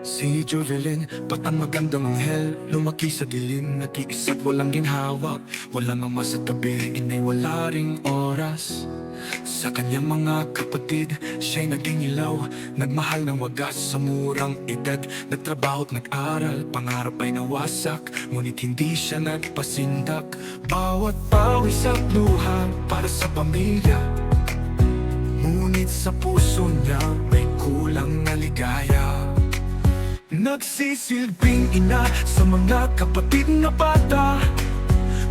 Si Jovelyn, ba't ang magandang anghel? Lumaki sa dilim, nag-iisa't walang ginhawak. Wala mama sa tabi, inay wala ring oras. Sa kanyang mga kapatid, siya'y naging ilaw. Nagmahal ng wagas sa murang edad. Nagtrabaho't nag-aral, pangarap ay nawasak. Ngunit hindi siya nagpasindak. Bawat pawis at luha para sa pamilya. Ngunit sa puso niya may kulang na ligaya. Nagsisilbing ina sa mga kapatid na bata.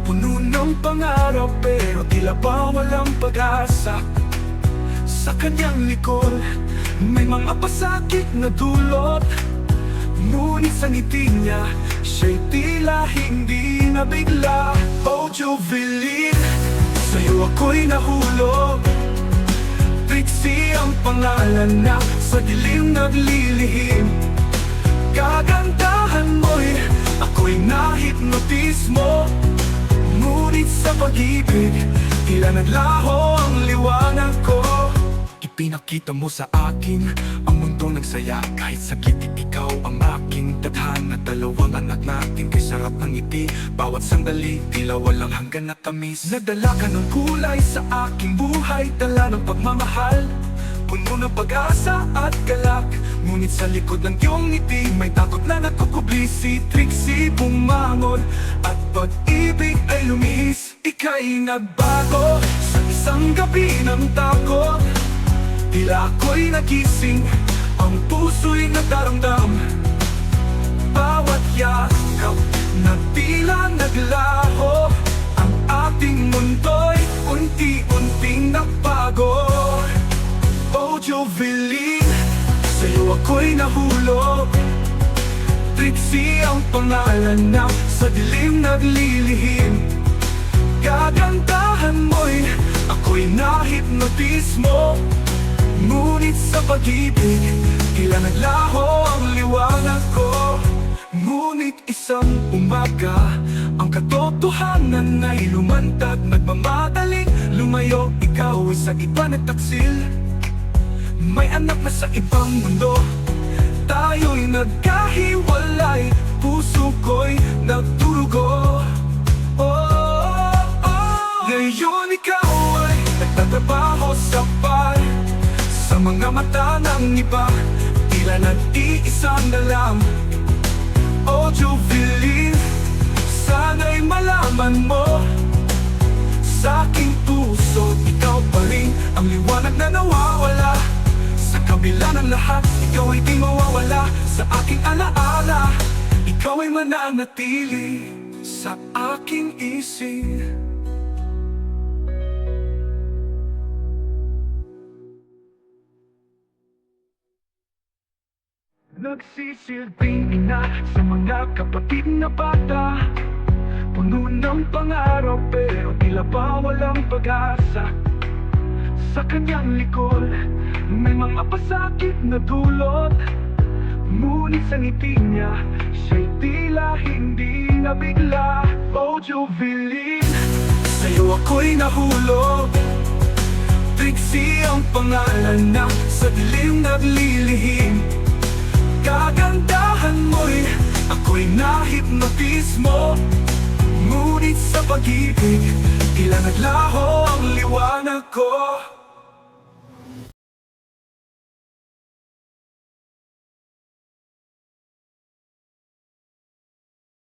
Puno ng pangarap pero tila ba walang pag-asa. Sa kanyang likod may mga pasakit na dulot. Ngunit sa ngiti niya siya'y tila hindi nabigla. Oh Jovelyn, sa'yo ako'y nahulog. Trixie ang pangalan na sa dilim naglilihim. Kagandahan mo'y ako'y nahipnotis mo. Ngunit sa pag-ibig, tila naglaho ang liwanag ko. Ipinakita mo sa akin ang mundo nagsaya. Kahit saglit ikaw ang aking tadhana. Dalawang anak natin kay sarap ng ngiti. Bawat sandali, tila walang hanggan na tamis. Nagdala ka ng kulay sa aking buhay. Dala ng pagmamahal, puno ng pag-asa at galak. Ngunit sa likod ng iyong ngiti may takot na nagkukubli. Si Trixie bumangon at pag-ibig ay lumihis. Ika'y nagbago sa isang gabi ng takot. Tila ako'y nagising, ang puso'y nagdaramdam. Bawat yakap na tila naglaho. Ang ating mundo'y unti-unting nagbago. Oh Jovelyn, sa'yo ako'y nahulog. Trixie ang pangalan na sa dilim naglilihim. Kagandahan mo'y ako'y nahipnotis mo. Ngunit sa pag-ibig, tila naglaho ang liwanag ko. Ngunit isang umaga, ang katotohanan ay lumantad. Nagmamadaling lumayo, ikaw ay sa iba nagtaksil. May anak na sa ibang mundo, tayo'y nagkahiwalay. Puso ko'y nagdurugo. Oh, oh, oh. Ngayon ikaw ay nagtatrabaho sa bar. Sa mga mata ng iba, tila nag-iisang dalam. Oh Jovelyn, sana'y malaman mo, sa aking puso, ikaw pa rin ang liwanag na nawawala. Sa kabila ng lahat, ikaw ay di mawawala. Sa aking alaala, ikaw ay mananatili sa aking isip. Nagsisilbing ina sa mga kapatid na bata. Puno ng pangarap pero tila ba walang pag-asa. Sa kanyang likod may mga pasakit na dulot. Ngunit sa ngiti niya siya'y tila hindi nabigla. Oh Jovelyn, sa'yo ako'y nahulog. Trixie ang pangalan na sa dilim naglilihim. Kagandahan mo'y ako'y nahipnotis mo. Ngunit sa pag-ibig, tila naglaho ang liwanag ko.